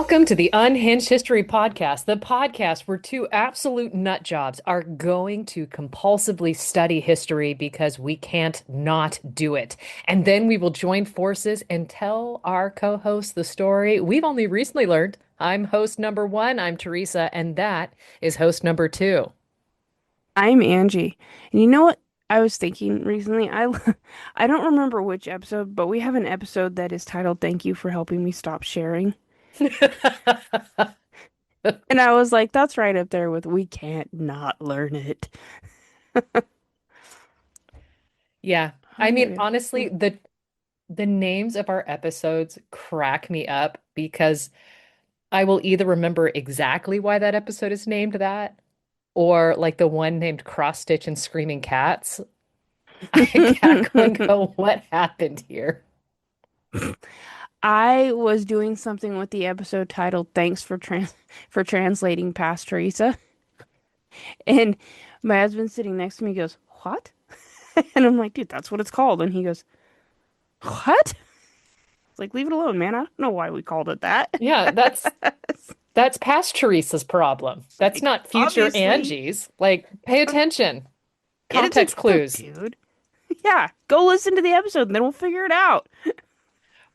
Welcome to the Unhinged History Podcast, the podcast where two absolute nut jobs are going to compulsively study history because we can't not do it. And then we will join forces and tell our co-hosts the story we've only recently learned. I'm host number one, I'm Theresa, and that is host number two. I'm Angie. And you know what I was thinking recently? I don't remember which episode, but we have an episode that is titled "Thank You for Helping Me Stop Sharing." And I was like, that's right up there with "We can't not learn it." Yeah. Oh I my mean, God. honestly, the names of our episodes crack me up because I will either remember exactly why that episode is named that, or like the one named Cross Stitch and Screaming Cats. I cackle and go, what happened here? I was doing something with the episode titled "Thanks for translating past Teresa," and my husband's sitting next to me goes, "What?" And I'm like, "Dude, that's what it's called." And he goes, "What?" It's like, "Leave it alone, man. I don't know why we called it that." Yeah, that's past Teresa's problem. That's Like, not future obviously, Angie's. Like, pay attention. get it Context together, clues. dude. Yeah, go listen to the episode and then we'll figure it out.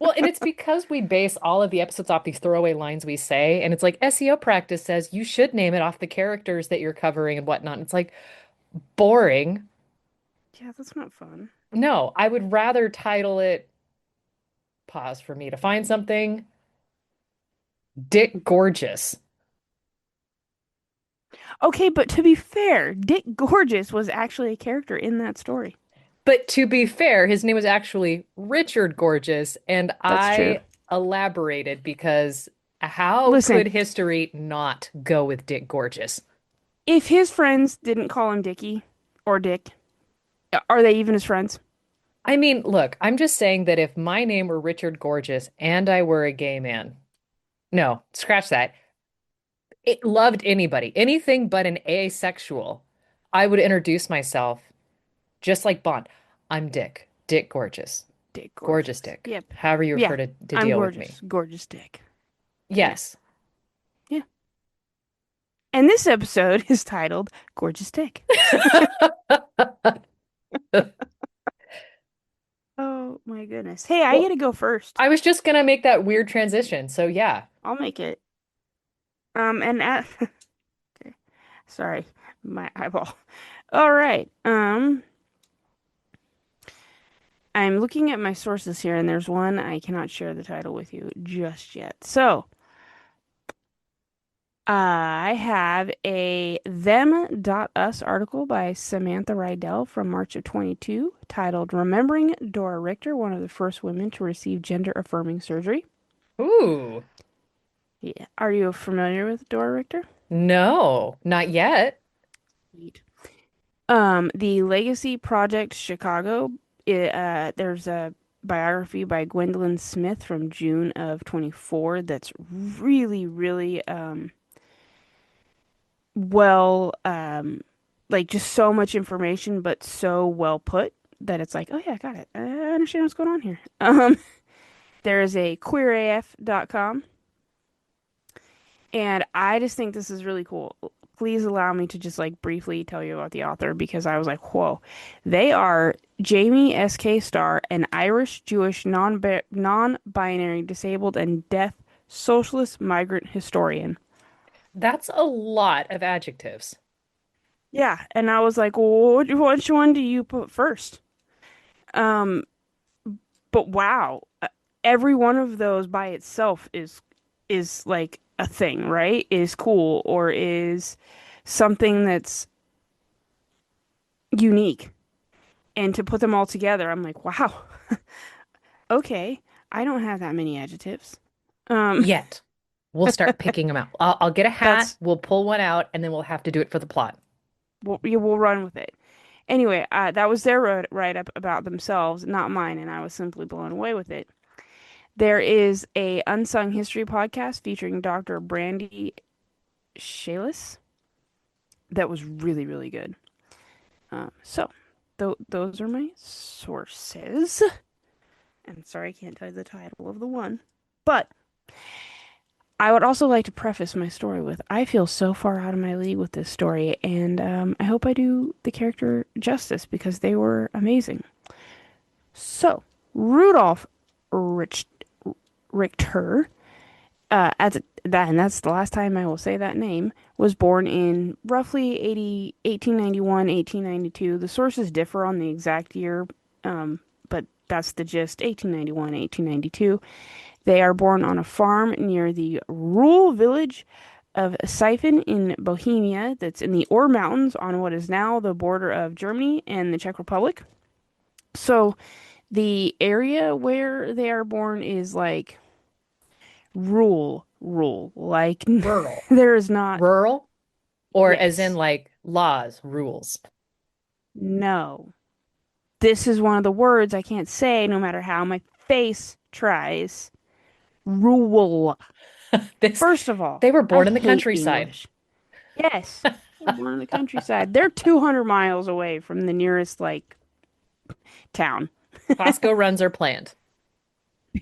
Well, and it's because we base all of the episodes off these throwaway lines we say, and it's like SEO practice says you should name it off the characters that you're covering and whatnot. It's like boring. Yeah, that's not fun. No, I would rather title it, pause for me to find something, Dick Gorgeous. Okay, but to be fair, Dick Gorgeous was actually a character in that story. But to be fair, his name was actually Richard Gorgeous, and That's true. I elaborated because how Listen, could history not go with Dick Gorgeous? if his friends didn't call him Dickie or Dick, are they even his friends? I mean, look, I'm just saying that if my name were Richard Gorgeous and I were a gay man, no, scratch that. It loved anybody, anything but an asexual, I would introduce myself just like Bond. I'm Dick, Dick Gorgeous, Dick gorgeous Gorgeous. Dick, Yep. however you Yeah, prefer to I'm deal with me. gorgeous. Gorgeous Dick. Yeah. Yes. Yeah. And this episode is titled Gorgeous Dick. Oh my goodness. Hey, I get Well, to go first. I was just gonna make that weird transition. So yeah. I'll make it. And at okay. Sorry, my eyeball. All right. I'm looking at my sources here, and there's one I cannot share the title with you just yet. So I have a Them.us article by Samantha Rydell from March of 22 titled Remembering Dora Richter, one of the first women to receive gender affirming surgery. Ooh. Yeah. Are you familiar with Dora Richter? No, not yet. Neat. The Legacy Project Chicago, there's a biography by Gwendolyn Smith from June of 24 that's really, really well, like just so much information, but so well put that it's like, oh yeah, I got it. I understand what's going on here. There is a queeraf.com, and I just think this is really cool. Please allow me to just like briefly tell you about the author because I was like, whoa. They are Jamie S.K. Starr, an Irish Jewish non-binary disabled and deaf socialist migrant historian. That's a lot of adjectives. Yeah, and I was like, well, which one do you put first? Um, but wow, every one of those by itself is like a thing, right? Is cool or is something that's unique. And to put them all together, I'm like, wow, okay, I don't have that many adjectives. Um, Yet. We'll start picking them out. I'll get a hat, that's we'll pull one out, and then we'll have to do it for the plot. we'll run with it. Anyway, that was their write up about themselves, not mine, and I was simply blown away with it. There is a unsung history podcast featuring Dr. Brandy Shalis that was really, really good. So those are my sources. I'm sorry I can't tell you the title of the one, but I would also like to preface my story with I feel so far out of my league with this story, and I hope I do the character justice because they were amazing. So, Rudolph Rich Richter, and that's the last time I will say that name, was born in roughly 1891, 1892. The sources differ on the exact year, but that's the gist, 1891, 1892. They are born on a farm near the rural village of Siphon in Bohemia, that's in the Ore Mountains on what is now the border of Germany and the Czech Republic. So the area where they are born is like rural. Like Rural. there is not, Rural, or as in yes, like laws, rules. no. This is one of the words I can't say no matter how my face tries. Rural. This, First of all, they were I born in the hate countryside. English. Yes, they're born in the countryside. They're 200 miles away from the nearest like town. Costco runs are planned.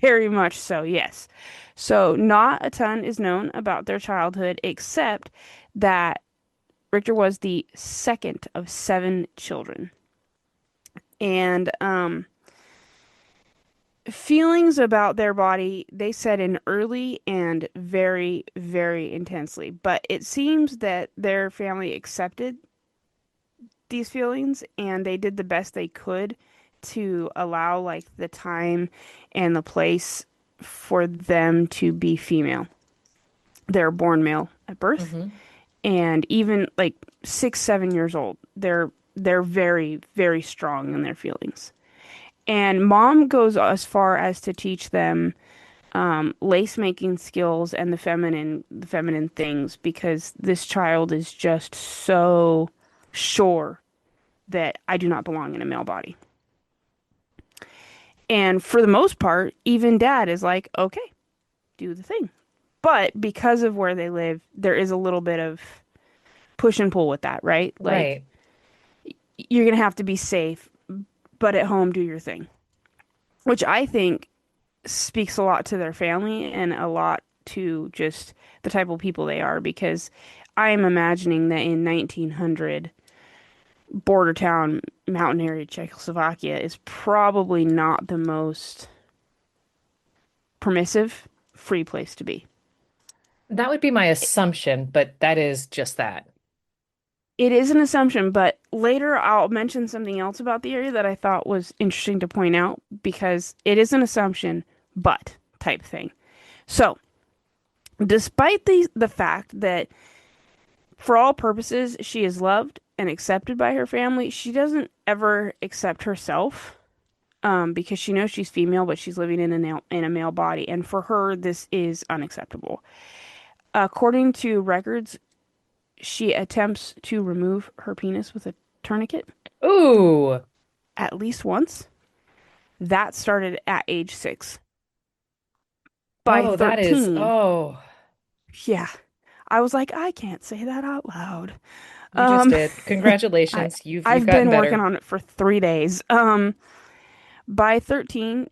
Very much so, yes. So not a ton is known about their childhood except that Richter was the second of seven children. And feelings about their body, they set in early and very, very intensely. But it seems that their family accepted these feelings and they did the best they could to allow like the time and the place for them to be female. They're born male at birth, Hmm. and even like 6, 7 years old, they're very, very strong in their feelings. And mom goes as far as to teach them lace making skills and the feminine things because this child is just so sure that I do not belong in a male body. And for the most part, even dad is like, okay, do the thing. But because of where they live, there is a little bit of push and pull with that, right? Like, Right. you're going to have to be safe, but at home, do your thing, which I think speaks a lot to their family and a lot to just the type of people they are. Because I'm imagining that in 1900, border town, mountain area Czechoslovakia is probably not the most permissive, free place to be. That would be my assumption, but that is just that. It is an assumption, but later I'll mention something else about the area that I thought was interesting to point out because it is an assumption, but type thing. So, despite the fact that for all purposes she is loved and accepted by her family, she doesn't ever accept herself because she knows she's female, but she's living in a male body, and for her this is unacceptable. According to records, she attempts to remove her penis with a tourniquet Ooh. at least once. That started at age 6. By Oh, that is, 13, oh, yeah, I was like, I can't say that out loud. you just Um, did. I Congratulations. You've I've gotten been working better. on it for 3 days. By 13,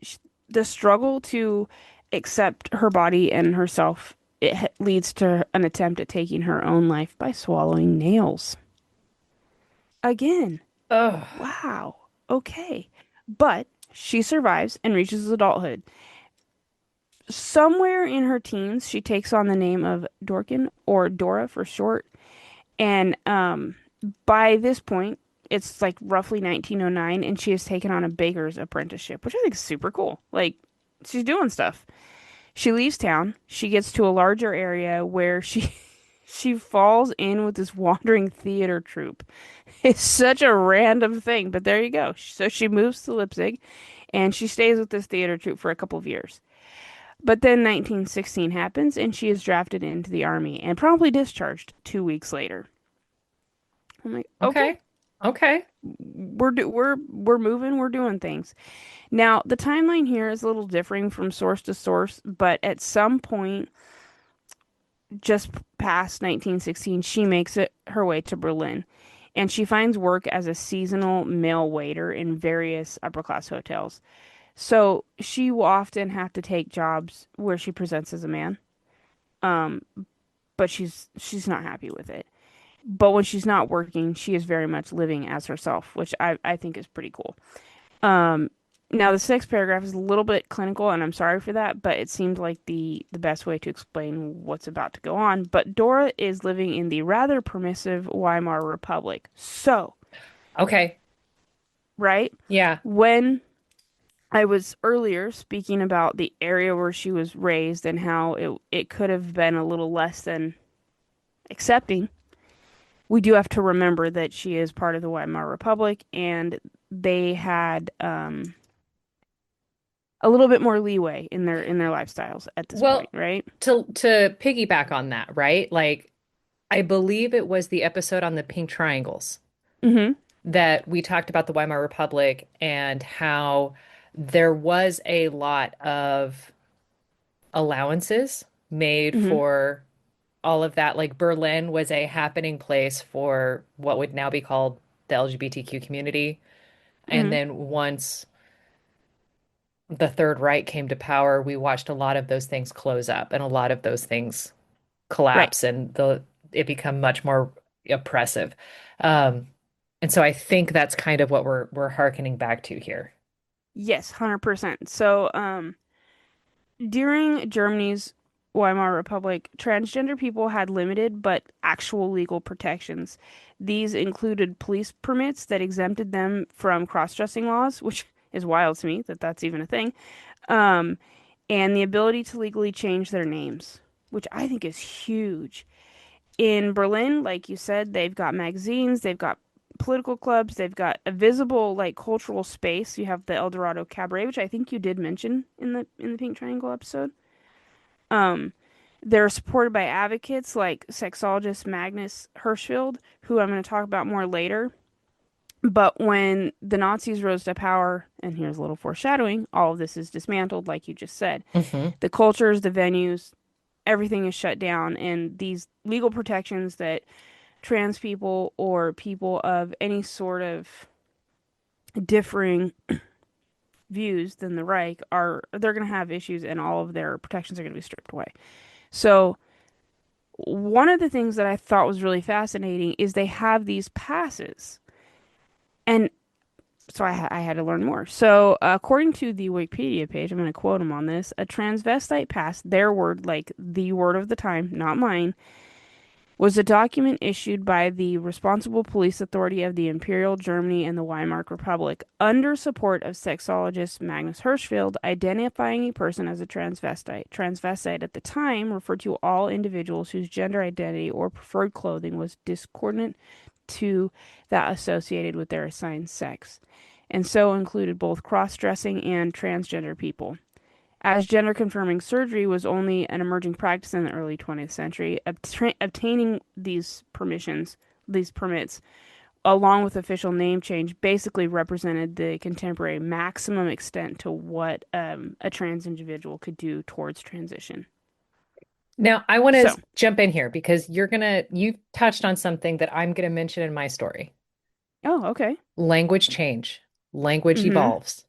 the struggle to accept her body and herself leads to an attempt at taking her own life by swallowing nails. Again, Oh, wow, okay. But she survives and reaches adulthood. Somewhere in her teens, she takes on the name of Dorkin or Dora for short. And by this point, it's like roughly 1909, and she has taken on a baker's apprenticeship, which I think is super cool. Like, she's doing stuff. She leaves town. She gets to a larger area where she falls in with this wandering theater troupe. It's such a random thing, but there you go. So she moves to Leipzig, and she stays with this theater troupe for a couple of years. But then 1916 happens, and she is drafted into the army and promptly discharged 2 weeks later. I'm like, okay, okay. Okay. we're moving, we're doing things. Now, the timeline here is a little differing from source to source, but at some point just past 1916, she makes it her way to Berlin, and she finds work as a seasonal male waiter in various upper class hotels. So she will often have to take jobs where she presents as a man. Um, but she's not happy with it. But when she's not working, she is very much living as herself, which I think is pretty cool. Um, Now the sixth paragraph is a little bit clinical, and I'm sorry for that, but it seemed like the best way to explain what's about to go on. But Dora is living in the rather permissive Weimar Republic. So, Okay. right? Yeah. When I was earlier speaking about the area where she was raised and how it could have been a little less than accepting, we do have to remember that she is part of the Weimar Republic, and they had a little bit more leeway in their lifestyles at this point, Well, right? to piggyback on that, right? Like I believe it was the episode on the pink triangles Mm-hmm. that we talked about the Weimar Republic and how there was a lot of allowances made Mm-hmm. for all of that. Like Berlin was a happening place for what would now be called the LGBTQ community. And Mm-hmm. then once the Third Reich came to power, we watched a lot of those things close up and a lot of those things Right. collapse and the it become much more oppressive. Um, and so I think that's kind of what we're hearkening back to here. Yes, 100%. So, during Germany's Weimar Republic, transgender people had limited but actual legal protections. These included police permits that exempted them from cross-dressing laws, which is wild to me that that's even a thing, um, and the ability to legally change their names, which I think is huge. In Berlin, like you said, they've got magazines, they've got political clubs, they've got a visible like cultural space. You have the El Dorado Cabaret, which I think you did mention in the Pink Triangle episode. Um, they're supported by advocates like sexologist Magnus Hirschfeld, who I'm going to talk about more later. But when the Nazis rose to power, and here's a little foreshadowing, all of this is dismantled, like you just said. Hmm. The cultures, the venues, everything is shut down, and these legal protections that trans people or people of any sort of differing views than the Reich are they're going to have issues, and all of their protections are going to be stripped away. So one of the things that I thought was really fascinating is they have these passes, and so I had to learn more. So according to the Wikipedia page, I'm going to quote them on this: a transvestite pass, their word, like the word of the time, not mine, was a document issued by the responsible police authority of the Imperial Germany and the Weimar Republic under support of sexologist Magnus Hirschfeld, identifying a person as a transvestite. Transvestite at the time referred to all individuals whose gender identity or preferred clothing was discordant to that associated with their assigned sex, and so included both cross-dressing and transgender people. As gender confirming surgery was only an emerging practice in the early 20th century, obtaining these permits, along with official name change, basically represented the contemporary maximum extent to what a trans individual could do towards transition. Now, I want to So, jump in here because you touched on something that I'm gonna mention in my story. oh, okay. Language change, language Mm-hmm. evolves.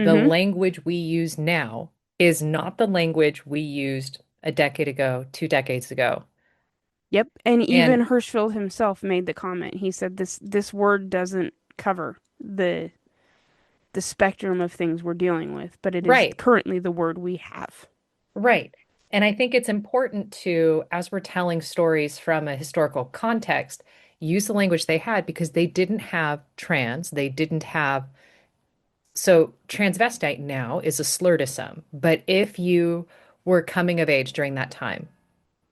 The Mm-hmm. language we use now is not the language we used a decade ago, 2 decades ago. Yep. And And even Hirschfeld himself made the comment. He said this word doesn't cover the spectrum of things we're dealing with, but it is right, currently the word we have. right. And I think it's important to, as we're telling stories from a historical context, use the language they had because they didn't have trans, they didn't have. So transvestite now is a slur to some, but if you were coming of age during that time,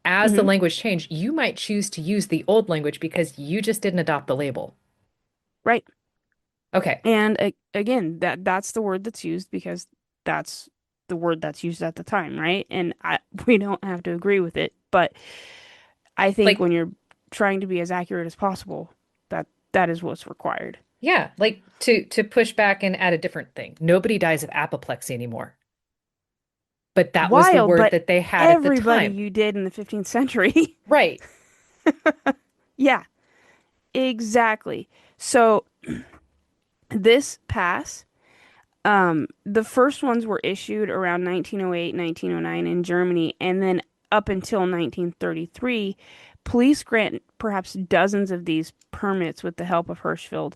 as the Hmm. language changed, you might choose to use the old language because you just didn't adopt the label. Right. Okay. And again, that's the word that's used because that's the word that's used at the time, right? And we don't have to agree with it, but I think Like, when you're trying to be as accurate as possible, that is what's required. yeah, like to push back and add a different thing. Nobody dies of apoplexy anymore, but that was the Wild, word but that they had at the everybody time. you did in the 15th century. Right. Yeah, exactly. So this pass, the first ones were issued around 1908, 1909 in Germany, and then up until 1933, police grant perhaps dozens of these permits with the help of Hirschfeld.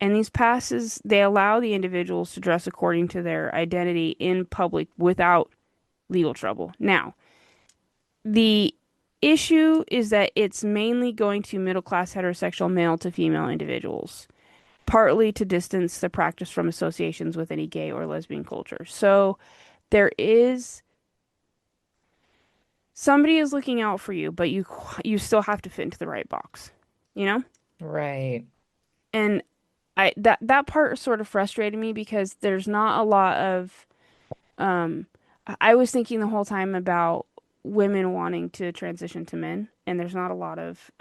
And these passes, they allow the individuals to dress according to their identity in public without legal trouble. Now, the issue is that it's mainly going to middle class heterosexual male to female individuals, partly to distance the practice from associations with any gay or lesbian culture. So there is somebody is looking out for you, but you still have to fit into the right box, you know? Right. And that part sort of frustrated me because there's not a lot of um I was thinking the whole time about women wanting to transition to men, and there's not a lot of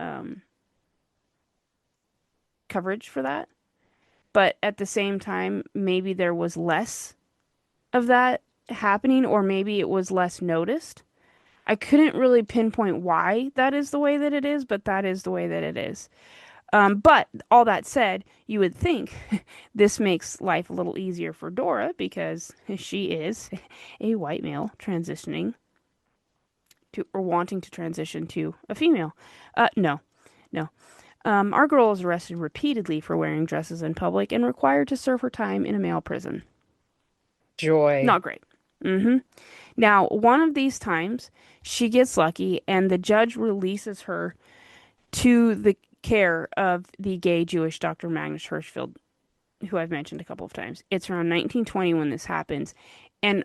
coverage for that. But at the same time, maybe there was less of that happening, or maybe it was less noticed. I couldn't really pinpoint why that is the way that it is, but that is the way that it is. But all that said, you would think this makes life a little easier for Dora because she is a white male transitioning to or wanting to transition to a female. No, no. Our girl is arrested repeatedly for wearing dresses in public and required to serve her time in a male prison. Joy. Not great. Mm-hmm. Now, one of these times, she gets lucky and the judge releases her to the care of the gay Jewish Dr. Magnus Hirschfeld, who I've mentioned a couple of times. It's around 1920 when this happens. And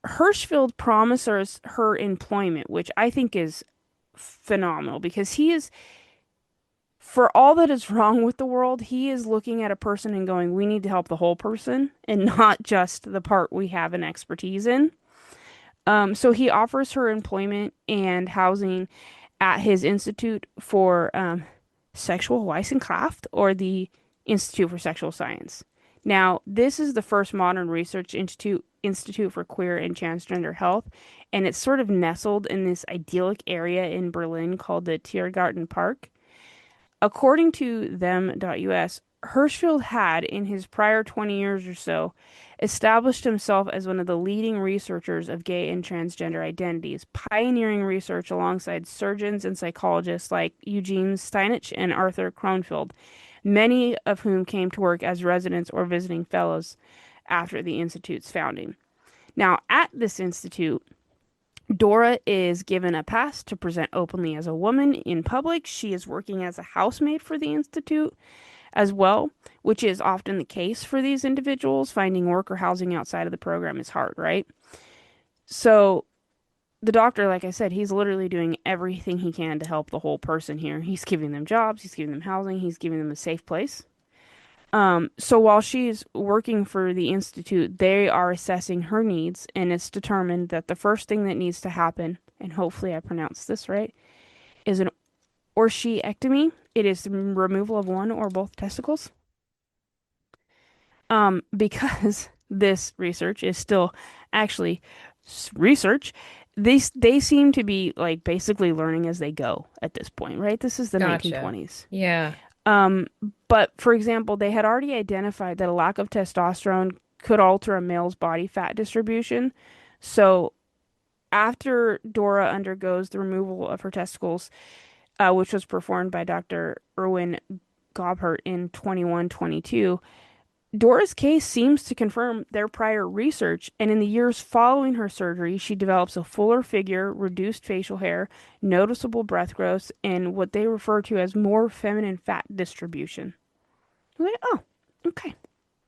Hirschfeld promises her employment, which I think is phenomenal because he is, for all that is wrong with the world, he is looking at a person and going, we need to help the whole person and not just the part we have an expertise in. So he offers her employment and housing at his Institute for Sexual Wissenschaft, or the Institute for Sexual Science. Now, this is the first modern research institute for queer and transgender health, and it's sort of nestled in this idyllic area in Berlin called the Tiergarten Park. According to them.us, Hirschfeld had, in his prior 20 years or so, established himself as one of the leading researchers of gay and transgender identities, pioneering research alongside surgeons and psychologists like Eugene Steinich and Arthur Kronfeld, many of whom came to work as residents or visiting fellows after the Institute's founding. Now, at this institute, Dora is given a pass to present openly as a woman in public. She is working as a housemaid for the Institute as well, which is often the case for these individuals. Finding work or housing outside of the program is hard, right? So the doctor, like I said, he's literally doing everything he can to help the whole person here. He's giving them jobs, he's giving them housing, he's giving them a safe place. So while she's working for the Institute, they are assessing her needs, and it's determined that the first thing that needs to happen, and hopefully I pronounced this right, is an orchiectomy. It is the removal of one or both testicles. Because this research is still actually research, they seem to be like basically learning as they go at this point, right? This is the Gotcha. 1920s. Yeah. Um, but for example, they had already identified that a lack of testosterone could alter a male's body fat distribution. So after Dora undergoes the removal of her testicles, which was performed by Dr. Erwin Gobhart in 2122, Dora's case seems to confirm their prior research, and in the years following her surgery, she develops a fuller figure, reduced facial hair, noticeable breath growths, and what they refer to as more feminine fat distribution. I'm like, oh, okay.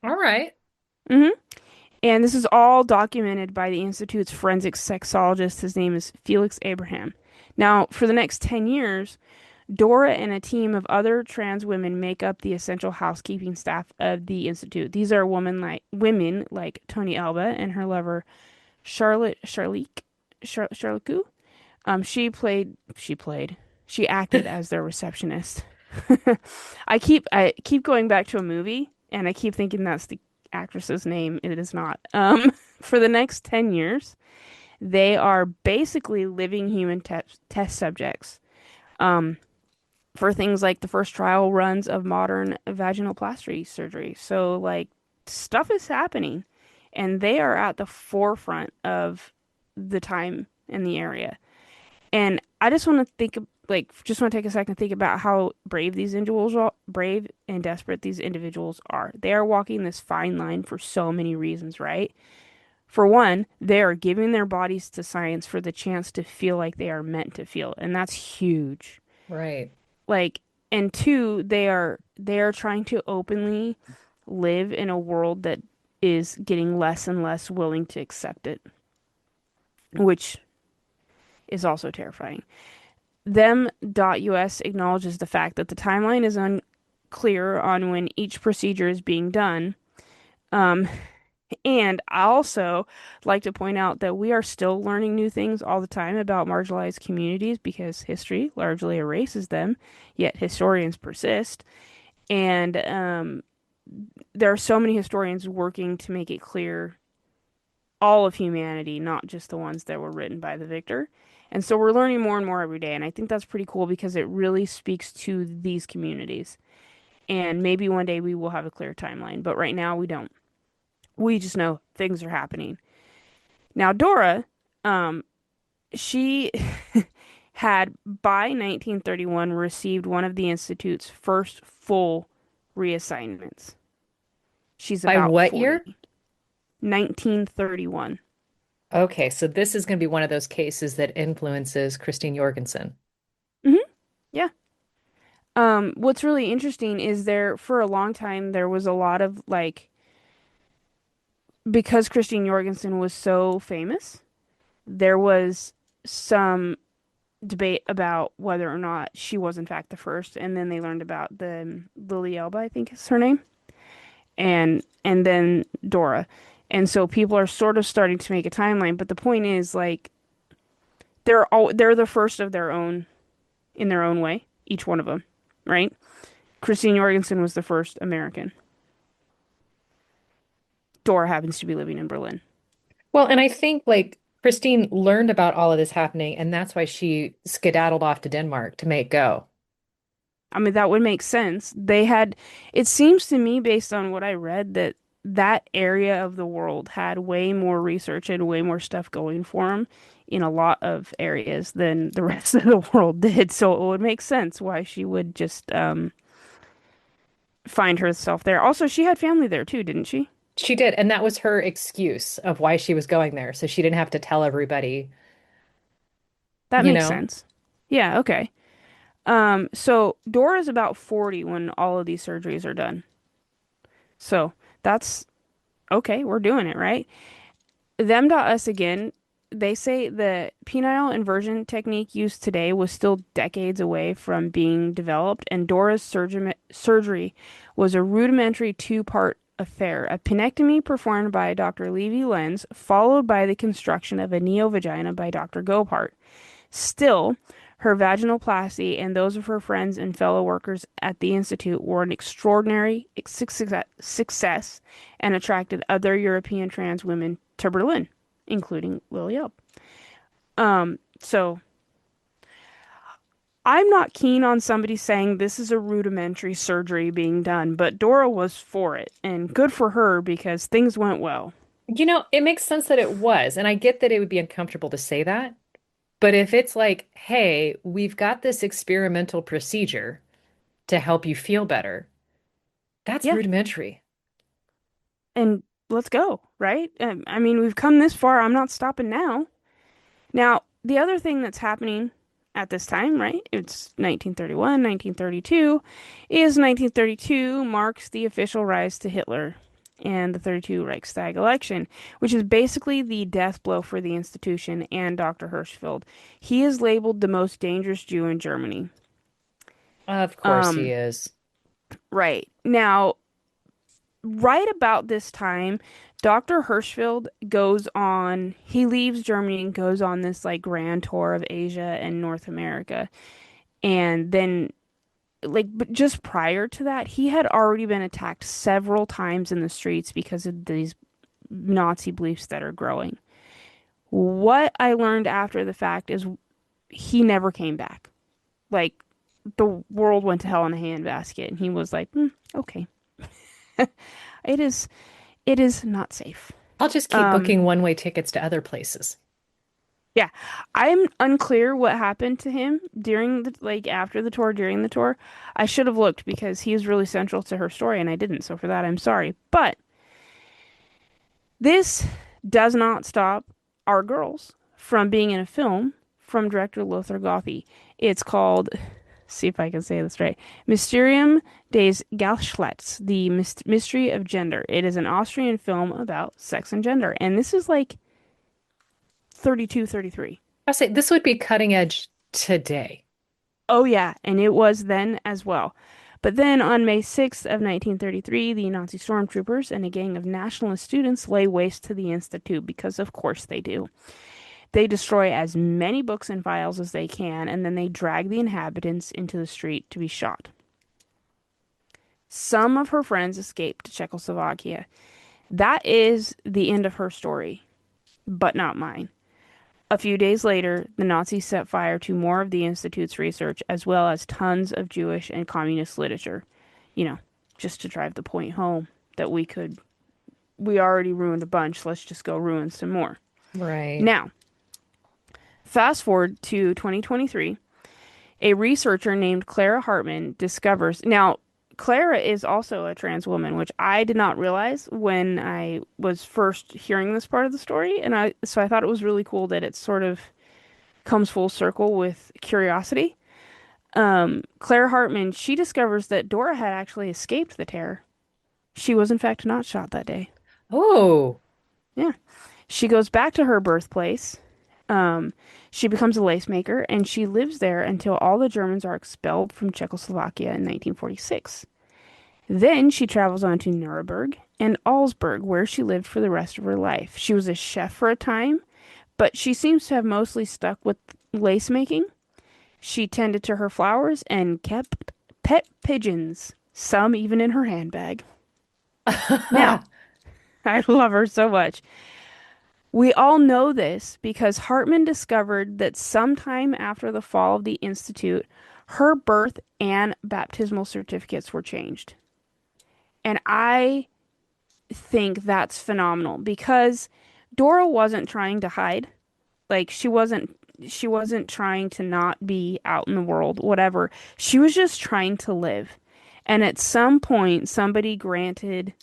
All right. hmm And this is all documented by the Institute's forensic sexologist. His name is Felix Abraham. Now, for the next 10 years, Dora and a team of other trans women make up the essential housekeeping staff of the institute. These are women like Tony Alba and her lover Charlotte. She acted as their receptionist. I keep going back to a movie and I keep thinking that's the actress's name. It is not. For the next 10 years, they are basically living human test subjects. Um, for things like the first trial runs of modern vaginoplasty surgery. So, like, stuff is happening, and they are at the forefront of the time in the area. And I just want to just want to take a second to think about how brave and desperate these individuals are. They are walking this fine line for so many reasons, right? For one, they are giving their bodies to science for the chance to feel like they are meant to feel, and that's huge. Right. Like, and two, they are trying to openly live in a world that is getting less and less willing to accept it, which is also terrifying. Them.us acknowledges the fact that the timeline is unclear on when each procedure is being done. Um, and I also like to point out that we are still learning new things all the time about marginalized communities because history largely erases them, yet historians persist. And there are so many historians working to make it clear all of humanity, not just the ones that were written by the victor. And so we're learning more and more every day. And I think that's pretty cool because it really speaks to these communities. And maybe one day we will have a clear timeline, but right now we don't. We just know things are happening. Now, Dora, um, she had by 1931 received one of the Institute's first full reassignments. She's By about what year? 40. 1931. Okay, so this is going to be one of those cases that influences Christine Jorgensen. Hmm. Yeah. What's really interesting is there for a long time there was a lot of because Christine Jorgensen was so famous, there was some debate about whether or not she was in fact the first, and then they learned about the Lily Elba, I think is her name, and then Dora. And so people are sort of starting to make a timeline, but the point is they're the first of their own in their own way, each one of them, right? Christine Jorgensen was the first American. Dora happens to be living in Berlin. Well, and I think like Christine learned about all of this happening, and that's why she skedaddled off to Denmark to make go. I mean, that would make sense. It seems to me, based on what I read, that that area of the world had way more research and way more stuff going for them in a lot of areas than the rest of the world did. So it would make sense why she would just find herself there. Also, she had family there too, didn't she? She did, and that was her excuse of why she was going there, so she didn't have to tell everybody, That you makes know. sense. Yeah, okay. So Dora's about 40 when all of these surgeries are done. So that's okay, we're doing it, right? Them.us again, they say the penile inversion technique used today was still decades away from being developed, and Dora's surgery was a rudimentary two-part affair, a penectomy performed by Dr. Levy Lenz, followed by the construction of a neovagina by Dr. Gopart. Still, her vaginoplasty and those of her friends and fellow workers at the Institute were an extraordinary success and attracted other European trans women to Berlin, including Lily Elbe. So I'm not keen on somebody saying this is a rudimentary surgery being done, but Dora was for it, and good for her because things went well. You know, it makes sense that it was, and I get that it would be uncomfortable to say that, but if it's like, hey, we've got this experimental procedure to help you feel better, that's Yeah, rudimentary. and let's go, right? I mean, we've come this far. I'm not stopping now. Now, the other thing that's happening at this time, right? It's 1931, 1932, is 1932 marks the official rise to Hitler and the 32 Reichstag election, which is basically the death blow for the institution and Dr. Hirschfeld. He is labeled the most dangerous Jew in Germany. Of course he Um, is. right. Now, right about this time, Dr. Hirschfeld he leaves Germany and goes on this like grand tour of Asia and North America. And then, but just prior to that, he had already been attacked several times in the streets because of these Nazi beliefs that are growing. What I learned after the fact is he never came back. Like, the world went to hell in a handbasket, and he was like, okay, it is, it is not safe. I'll just keep Um, booking one-way tickets to other places. Yeah, I'm unclear what happened to him during the like after the tour, during the tour. I should have looked because he was really central to her story and I didn't. So for that, I'm sorry. But this does not stop our girls from being in a film from director Lothar Gothi. It's called, see if I can say this right, Mysterium des Geschlechts, the mystery of gender. It is an Austrian film about sex and gender, and this is like 32, 33. I say this would be cutting edge today. Oh yeah, and it was then as well. But then on May 6th of 1933, the Nazi stormtroopers and a gang of nationalist students lay waste to the institute because of course they do. They destroy as many books and files as they can, and then they drag the inhabitants into the street to be shot. Some of her friends escaped to Czechoslovakia. That is the end of her story, but not mine. A few days later, the Nazis set fire to more of the Institute's research, as well as tons of Jewish and communist literature. You know, just to drive the point home that we already ruined a bunch, let's just go ruin some more. Right. Now, fast forward to 2023, a researcher named Clara Hartman discovers. Now, Clara is also a trans woman, which I did not realize when I was first hearing this part of the story, and I thought it was really cool that it sort of comes full circle with curiosity. Claire Hartman, she discovers that Dora had actually escaped the terror. She was in fact not shot that day. Oh, Yeah. She goes back to her birthplace. Um, she becomes a lace maker and she lives there until all the Germans are expelled from Czechoslovakia in 1946. Then she travels on to Nuremberg and Augsburg, where she lived for the rest of her life. She was a chef for a time, but she seems to have mostly stuck with lace making. She tended to her flowers and kept pet pigeons, some even in her handbag. Now, I love her so much. We all know this because Hartman discovered that sometime after the fall of the Institute, her birth and baptismal certificates were changed. And I think that's phenomenal because Dora wasn't trying to hide. Like she wasn't trying to not be out in the world, whatever. She was just trying to live. And at some point, somebody granted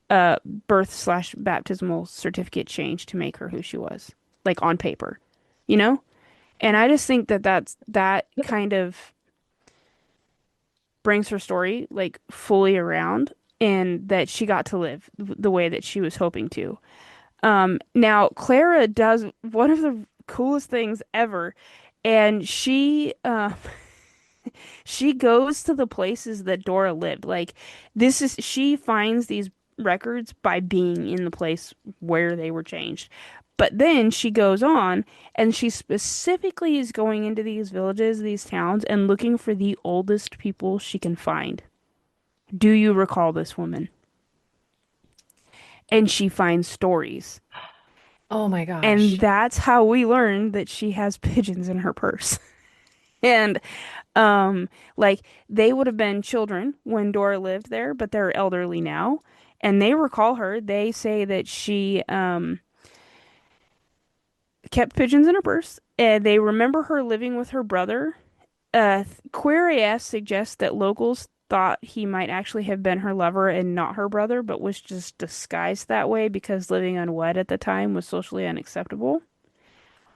a birth slash baptismal certificate change to make her who she was, like on paper, you know? And I just think that that kind of brings her story like fully around and that she got to live the way that she was hoping to. Now Clara does one of the coolest things ever, and she goes to the places that Dora lived. Like she finds these records by being in the place where they were changed. But then she goes on and she specifically is going into these villages, these towns, and looking for the oldest people she can find. Do you recall this woman? And she finds stories. oh my And gosh. that's how we learn that she has pigeons in her purse. And like they would have been children when Dora lived there, but they're elderly now. And they recall her. They say that she kept pigeons in her purse. And they remember her living with her brother. Queer AS suggests that locals thought he might actually have been her lover and not her brother, but was just disguised that way because living unwed at the time was socially unacceptable.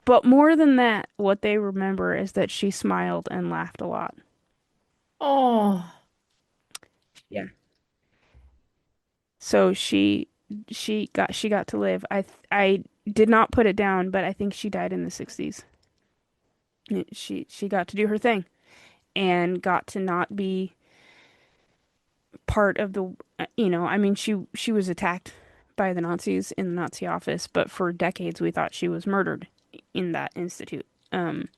But more than that, what they remember is that she smiled and laughed a lot. Oh, Yeah. So she got to live. I did not put it down, but I think she died in the 60s. She got to do her thing and got to not be part of the I mean she was attacked by the Nazis in the Nazi office, but for decades we thought she was murdered in that institute. And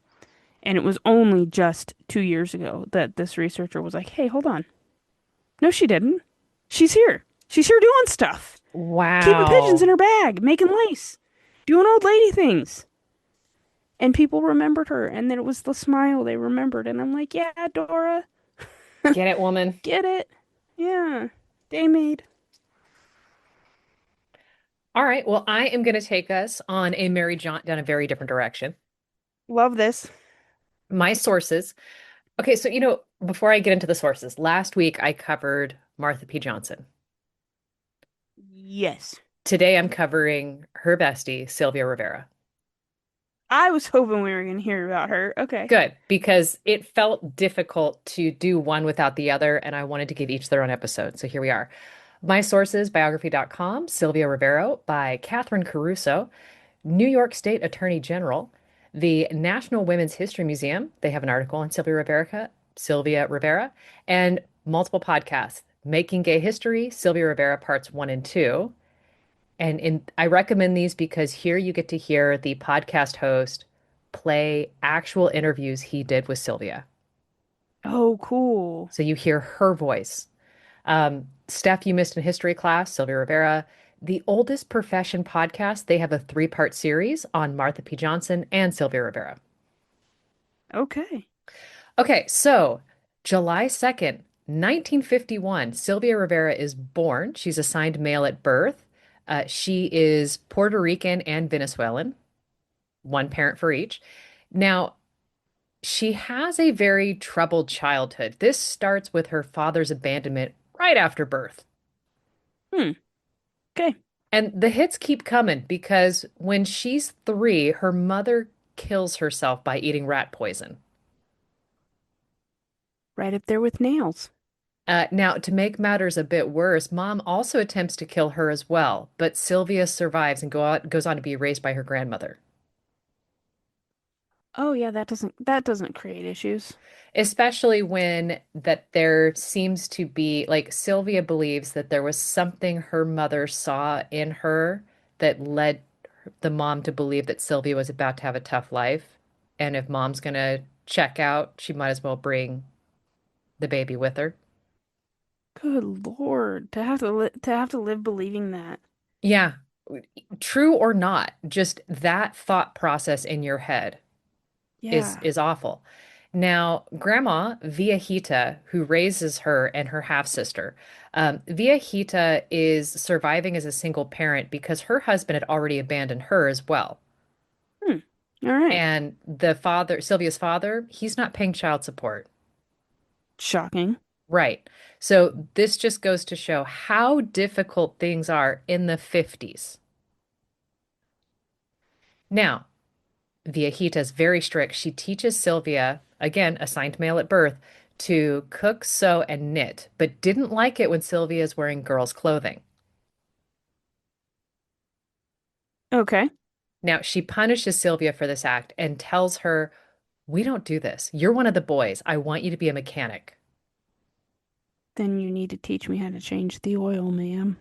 it was only just 2 years ago that this researcher was like, "Hey, hold on. No, she didn't. She's here. She's here doing stuff. Keeping pigeons in wow. her bag, making lace, doing old lady things." And people remembered her, and then it was the smile they remembered. And I'm like, "Yeah, Dora, Get it, woman. get it? Yeah, day maid." All right. Well, I am going to take us on a merry jaunt down a very different direction. Love this. My sources. Okay. So, before I get into the sources, last week I covered Martha P. Johnson. Yes. Today I'm covering her bestie, Sylvia Rivera. I was hoping we were going to hear about her. Okay. Good, because it felt difficult to do one without the other, and I wanted to give each their own episode. So here we are. My sources, biography.com, Sylvia Rivera by Catherine Caruso, New York State Attorney General, the National Women's History Museum. They have an article on Sylvia Rivera, and multiple podcasts. Making Gay History, Sylvia Rivera Parts 1 and 2. I recommend these because here you get to hear the podcast host play actual interviews he did with Sylvia. Oh, cool. So you hear her voice. Stuff you missed in history class, Sylvia Rivera. The Oldest Profession podcast, they have a three-part series on Martha P. Johnson and Sylvia Rivera. Okay. Okay, so July 2nd, 1951, Sylvia Rivera is born. She's assigned male at birth. She is Puerto Rican and Venezuelan, one parent for each. Now, she has a very troubled childhood. This starts with her father's abandonment right after birth. Hmm. Okay. And the hits keep coming because when she's 3, her mother kills herself by eating rat poison. Right up there with nails. Now, to make matters a bit worse, mom also attempts to kill her as well, but Sylvia survives and goes on to be raised by her grandmother. Oh yeah, that doesn't create issues. Especially when that there seems to be like Sylvia believes that there was something her mother saw in her that led the mom to believe that Sylvia was about to have a tough life. And if mom's gonna check out, she might as well bring the baby with her. Good Lord, to have to live believing that. Yeah, true or not, just that thought process in your head is Yeah. is awful. Now, Grandma Viejita, who raises her and her half sister, Viejita is surviving as a single parent because her husband had already abandoned her as well. Hmm. All right. And the father, Sylvia's father, he's not paying child support. Shocking. Right. So this just goes to show how difficult things are in the 50s. Now, Viejita is very strict. She teaches Sylvia, again, assigned male at birth, to cook, sew, and knit, but didn't like it when Sylvia is wearing girls' clothing. Okay. Now, she punishes Sylvia for this act and tells her, "We don't do this. You're one of the boys. I want you to be a mechanic." Then you need to teach me how to change the oil, ma'am.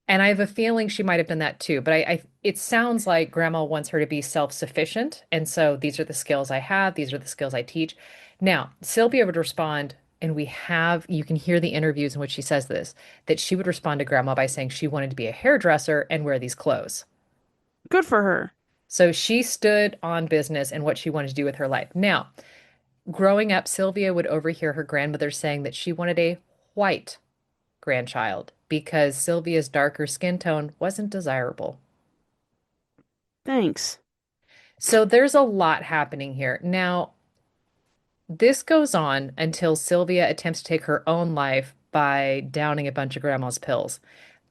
And I have a feeling she might have done that too, but it sounds like grandma wants her to be self-sufficient. And so these are the skills I have, these are the skills I teach. Now, Sylvia would respond, and you can hear the interviews in which she says this, that she would respond to grandma by saying she wanted to be a hairdresser and wear these clothes. Good for her. So she stood on business and what she wanted to do with her life. Now, growing up, Sylvia would overhear her grandmother saying that she wanted a white grandchild because Sylvia's darker skin tone wasn't desirable. Thanks. So there's a lot happening here. Now, this goes on until Sylvia attempts to take her own life by downing a bunch of grandma's pills.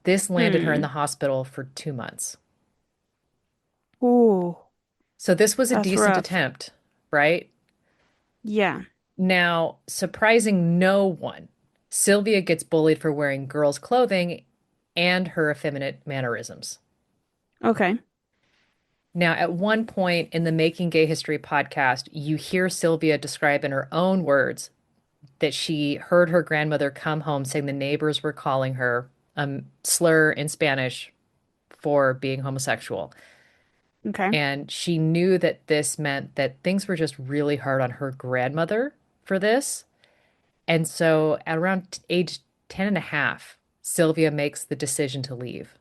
This landed her in Hmm. the hospital for 2 months. Ooh, So this was a that's decent rough. attempt, right? Yeah. Now, surprising no one, Sylvia gets bullied for wearing girls' clothing and her effeminate mannerisms. Okay. Now, at one point in the Making Gay History podcast, you hear Sylvia describe in her own words that she heard her grandmother come home saying the neighbors were calling her a slur in Spanish for being homosexual. Okay. And she knew that this meant that things were just really hard on her grandmother for this. And so at around age 10 and a half, Sylvia makes the decision to leave.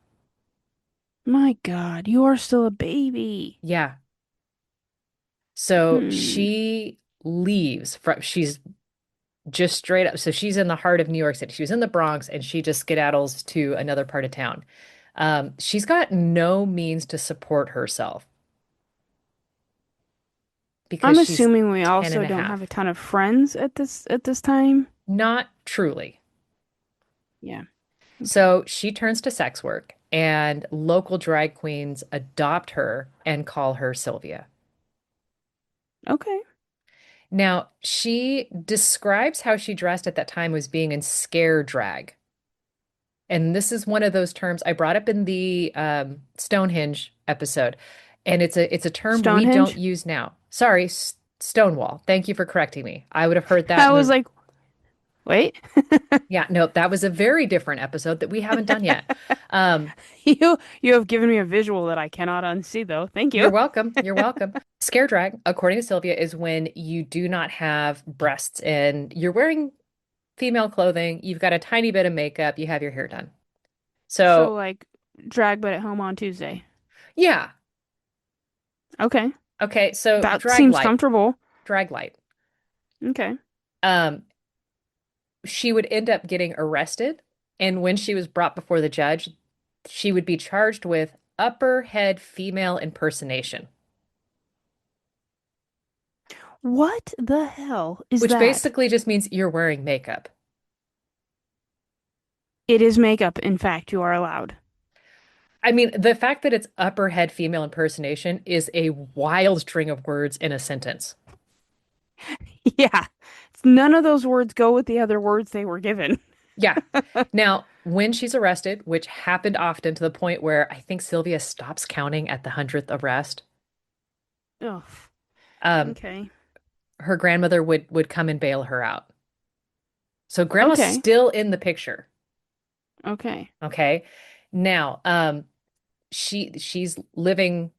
My God, you are still a baby. Yeah. So Hmm. she leaves from, she's just straight up. So she's in the heart of New York City. She was in the Bronx and she just skedaddles to another part of town. She's got no means to support herself because I'm she's assuming we 10 and also a don't have a half. ton of friends at this time. Not truly. Yeah. Okay. So she turns to sex work, and local drag queens adopt her and call her Sylvia. Okay. Now, she describes how she dressed at that time as being in scare drag. And this is one of those terms I brought up in the Stonehenge episode. And it's a term we don't Stonehenge. use now. Sorry, Stonewall. Thank you for correcting me. I would have heard that I in was the like, wait. yeah, no, that was a very different episode that we haven't done yet. Um, You have given me a visual that I cannot unsee though. Thank You're you. welcome. You're welcome. Scare drag, according to Sylvia, is when you do not have breasts and you're wearing female clothing, you've got a tiny bit of makeup, you have your hair done. So So, like drag but at home on Tuesday. yeah. Okay. Okay, so That seems comfortable. drag light. Okay. Um, she would end up getting arrested, and when she was brought before the judge, she would be charged with upper head female impersonation, What the hell is which that? basically just means you're wearing makeup. It is makeup. In fact, you are allowed. I mean, the fact that it's upper head female impersonation is a wild string of words in a sentence. Yeah. None of those words go with the other words they were given. Yeah. Now, when she's arrested, which happened often to the point where I think Sylvia stops counting at the 100th arrest, Oh, um, okay. her grandmother would come and bail her out. So grandma's Okay. still in the picture. Okay. Okay. Now, she's living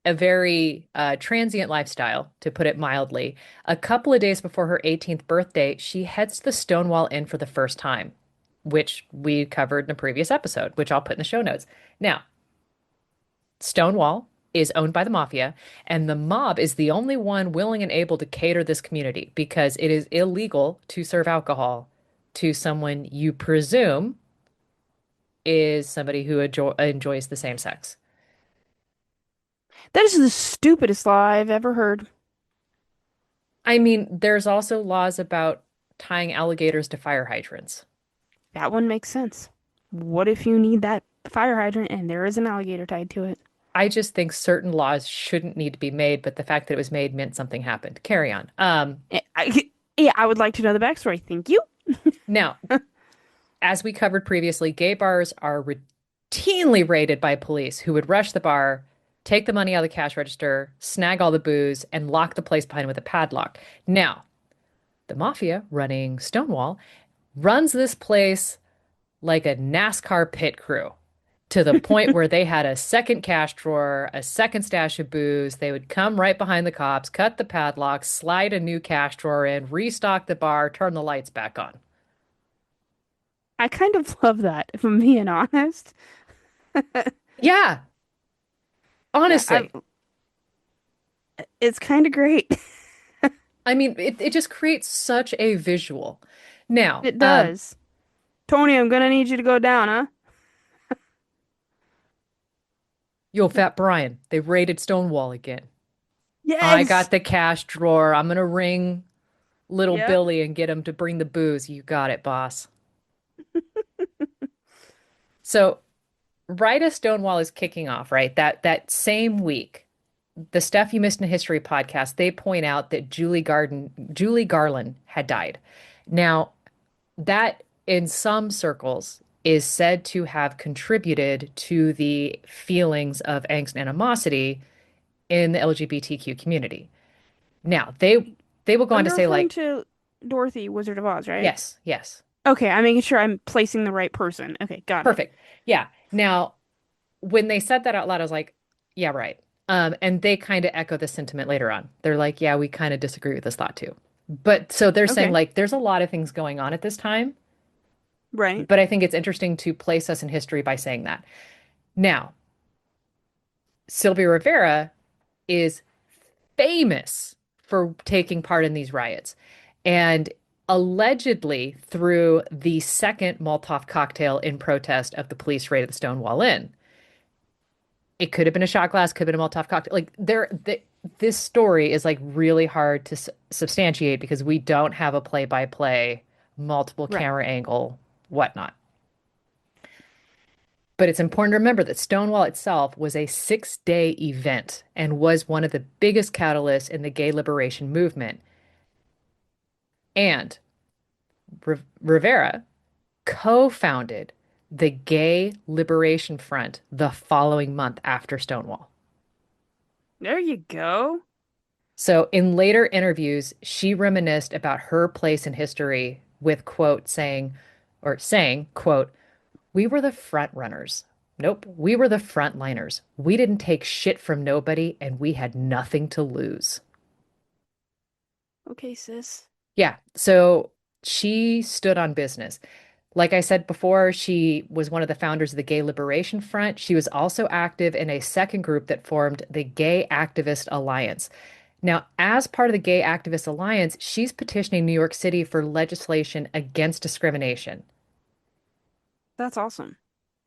a very transient lifestyle, to put it mildly. A couple of days before her 18th birthday, she heads to the Stonewall Inn for the first time, which we covered in a previous episode, which I'll put in the show notes. Now, Stonewall is owned by the mafia, and the mob is the only one willing and able to cater this community because it is illegal to serve alcohol to someone you presume is somebody who enjoys the same sex. That is the stupidest lie I've ever heard. I mean, there's also laws about tying alligators to fire hydrants. That one makes sense. What if you need that fire hydrant and there is an alligator tied to it? I just think certain laws shouldn't need to be made, but the fact that it was made meant something happened. Carry on. Yeah, I would like to know the backstory. Thank you. Now, as we covered previously, gay bars are routinely raided by police who would rush the bar, take the money out of the cash register, snag all the booze, and lock the place behind with a padlock. Now, the mafia running Stonewall runs this place like a NASCAR pit crew to the point where they had a second cash drawer, a second stash of booze. They would come right behind the cops, cut the padlock, slide a new cash drawer in, restock the bar, turn the lights back on. I kind of love that, if I'm being honest. Yeah, Yeah, honestly. it's kind of great. I mean, it just creates such a visual. Now, It does. Tony, I'm gonna need you to go down, huh? yo, Fat Brian, they raided Stonewall again. I got Yes. the cash drawer. I'm gonna ring little Yep. Billy and get him to bring the booze. You got it, boss. So right as Stonewall is kicking off, right? That same week, the Stuff You Missed in History podcast, they point out that Julie Garland had died. Now, that in some circles is said to have contributed to the feelings of angst and animosity in the LGBTQ community. Now, they will go Are on to you say referring like, to Dorothy, Wizard of Oz, right? yes, yes, Okay, I'm making sure I'm placing the right person. Okay, got it. perfect. Yeah. Now, when they said that out loud, I was like, yeah, right. And they kind of echo the sentiment later on. They're like, yeah, we kind of disagree with this thought too. But so they're saying Okay, like there's a lot of things going on at this time, right. but I think it's interesting to place us in history by saying that. Now, Sylvia Rivera is famous for taking part in these riots. And allegedly threw the second Molotov cocktail in protest of the police raid at the Stonewall Inn. It could have been a shot glass, could have been a Molotov cocktail. This story is like really hard to substantiate because we don't have a play-by-play, multiple Right. camera angle, whatnot. But it's important to remember that Stonewall itself was a 6-day event and was one of the biggest catalysts in the gay liberation movement. And Rivera co-founded the Gay Liberation Front the following month after Stonewall. There you go. So in later interviews, she reminisced about her place in history with quote saying, quote, "We were the front runners. Nope, we were the frontliners. We didn't take shit from nobody and we had nothing to lose." Okay, sis. Yeah, so she stood on business. Like I said before, she was one of the founders of the Gay Liberation Front. She was also active in a second group that formed the Gay Activist Alliance. Now, as part of the Gay Activist Alliance, she's petitioning New York City for legislation against discrimination. That's awesome.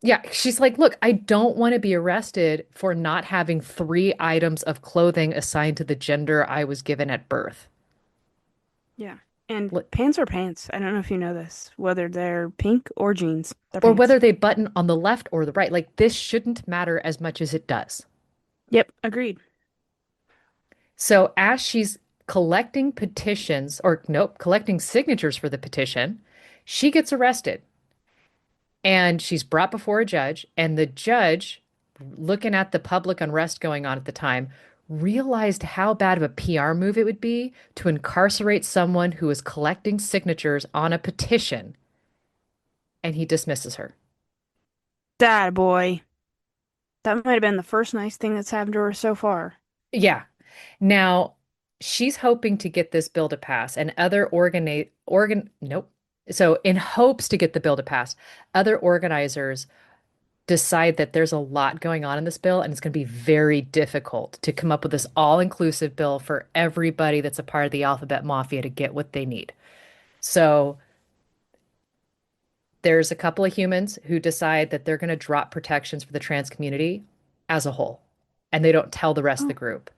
Yeah, she's like, look, I don't want to be arrested for not having 3 items of clothing assigned to the gender I was given at birth. Yeah. And Li- pants are pants. I don't know if you know this, whether they're pink or jeans, they're Or pants. whether they button on the left or the right. Like, this shouldn't matter as much as it does. Yep, agreed. So, as she's collecting petitions, or nope, collecting signatures for the petition, she gets arrested. And she's brought before a judge, and the judge, looking at the public unrest going on at the time, realized how bad of a PR move it would be to incarcerate someone who is collecting signatures on a petition, and he dismisses her. That boy. That might have been the first nice thing that's happened to her so far. Yeah. Now, she's hoping to get this bill to pass, and other nope. So, in hopes to get the bill to pass, other organizers decide that there's a lot going on in this bill and it's going to be very difficult to come up with this all-inclusive bill for everybody that's a part of the alphabet mafia to get what they need. So there's a couple of humans who decide that they're going to drop protections for the trans community as a whole, and they don't tell the rest of the Oh. group.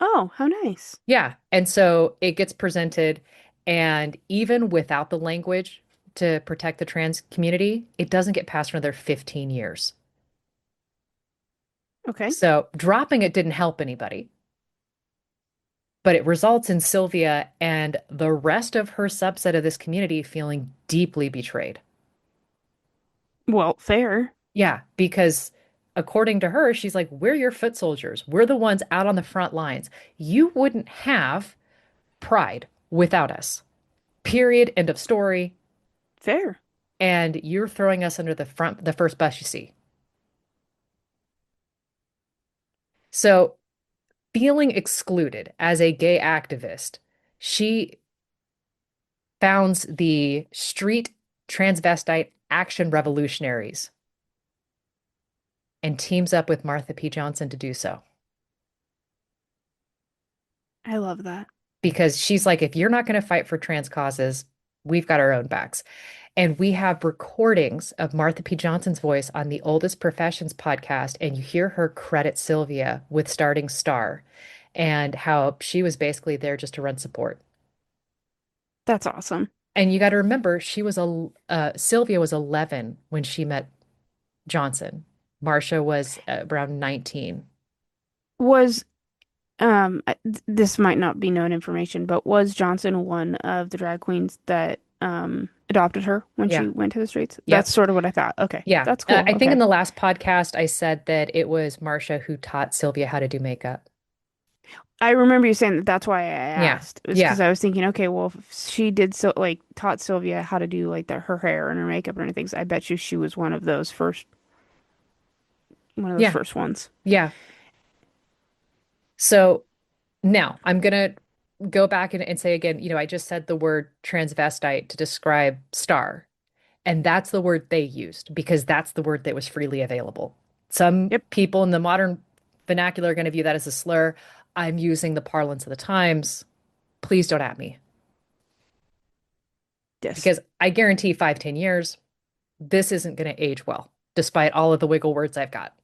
Oh, how nice. Yeah. And so it gets presented, and even without the language to protect the trans community, it doesn't get passed for another 15 years. Okay. So dropping it didn't help anybody, but it results in Sylvia and the rest of her subset of this community feeling deeply betrayed. Well, fair. Yeah, because according to her, she's like, we're your foot soldiers. We're the ones out on the front lines. You wouldn't have pride without us. Period. End of story. Fair. And you're throwing us under the first bus you see. So, feeling excluded as a gay activist, she founds the Street Transvestite Action Revolutionaries and teams up with Martha P. Johnson to do so. I love that. Because she's like, if you're not going to fight for trans causes, we've got our own backs. And we have recordings of Martha P. Johnson's voice on the Oldest Professions podcast, and you hear her credit Sylvia with starting Star and how she was basically there just to run support. That's awesome. And you got to remember, Sylvia was 11 when she met Johnson. Marcia was around 19. Was this might not be known information, but was Johnson one of the drag queens that adopted her when she Yeah. went to the streets? That's Yep. sort of what I thought. Okay. Yeah. That's cool. I think in Okay. the last podcast, I said that it was Marcia who taught Sylvia how to do makeup. I remember you saying that that's why I Yeah. asked. It was Yeah. because I was thinking, okay, well, if she did so like taught Sylvia how to do like her hair and her makeup and everything. So I bet you she was one of those Yeah. first ones. Yeah. So now I'm going to go back and say again, I just said the word transvestite to describe star. And that's the word they used because that's the word that was freely available. Some Yep. people in the modern vernacular are going to view that as a slur. I'm using the parlance of the times. Please don't at me. Yes. because I guarantee 5, 10 years, this isn't going to age well, despite all of the wiggle words I've got.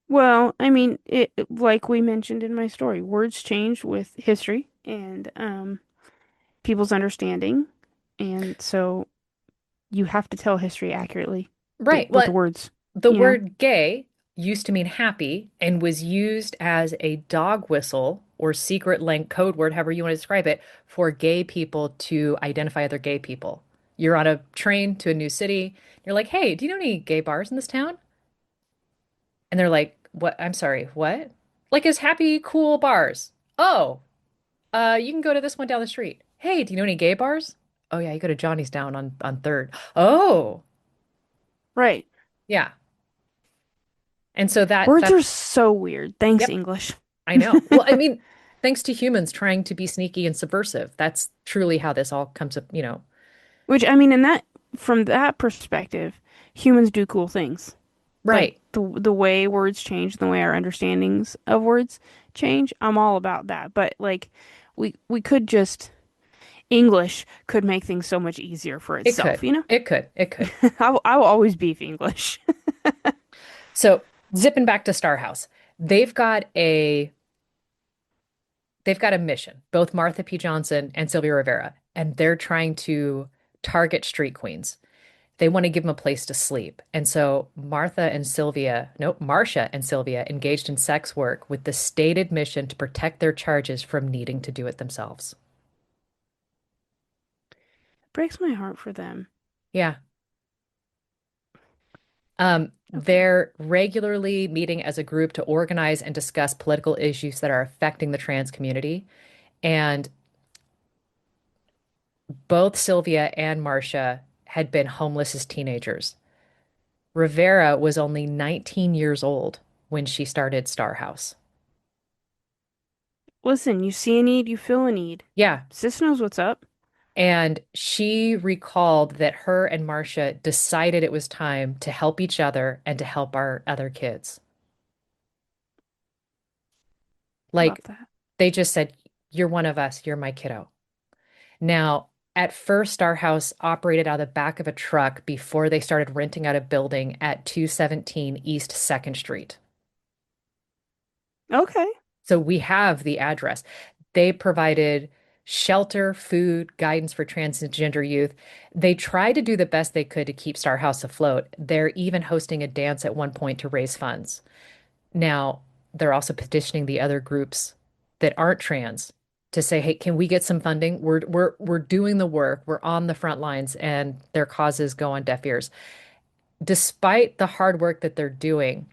Well, I mean, like we mentioned in my story, words change with history and people's understanding, and so you have to tell history accurately Right. with Well, the words, the you know? word gay used to mean happy and was used as a dog whistle or secret link code word, however you want to describe it, for gay people to identify other gay people. You're on a train to a new city. You're like, hey, do you know any gay bars in this town? And they're like, what? I'm sorry, what? Like, as happy, cool bars. Oh, you can go to this one down the street. Hey, do you know any gay bars? Oh yeah, you go to Johnny's down on Third. Oh, Right. yeah. And so Words are that's so weird. Thanks, yep, English. I know. Well, I mean, thanks to humans trying to be sneaky and subversive. That's truly how this all comes up. Which, I mean, in that, from that perspective, humans do cool things. Like Right. the way words change, the way our understandings of words change, I'm all about that. But like, we could just English could make things so much easier for It itself, could. you know? It could. It could. I will always beef English. So, zipping back to Star House. They've got a they've got a mission, both Martha P. Johnson and Sylvia Rivera, and they're trying to target street queens. They want to give them a place to sleep. And so Marcia and Sylvia engaged in sex work with the stated mission to protect their charges from needing to do it themselves. Breaks my heart for them. Yeah. Okay. They're regularly meeting as a group to organize and discuss political issues that are affecting the trans community. And both Sylvia and Marcia had been homeless as teenagers. Rivera was only 19 years old when she started Star House. Listen, you see a need, you feel a need. Yeah. Sis knows what's up. And she recalled that her and Marcia decided it was time to help each other and to help our other kids. Love Like that. they just said, you're one of us, you're my kiddo. Now, at first, our house operated out of the back of a truck before they started renting out a building at 217 East 2nd Street. Okay. So we have the address. They provided shelter, food, guidance for transgender youth. They tried to do the best they could to keep Star House afloat. They're even hosting a dance at one point to raise funds. Now, they're also petitioning the other groups that aren't trans to say, "Hey, can we get some funding? We're doing the work. We're on the front lines and their causes go on deaf ears." Despite the hard work that they're doing,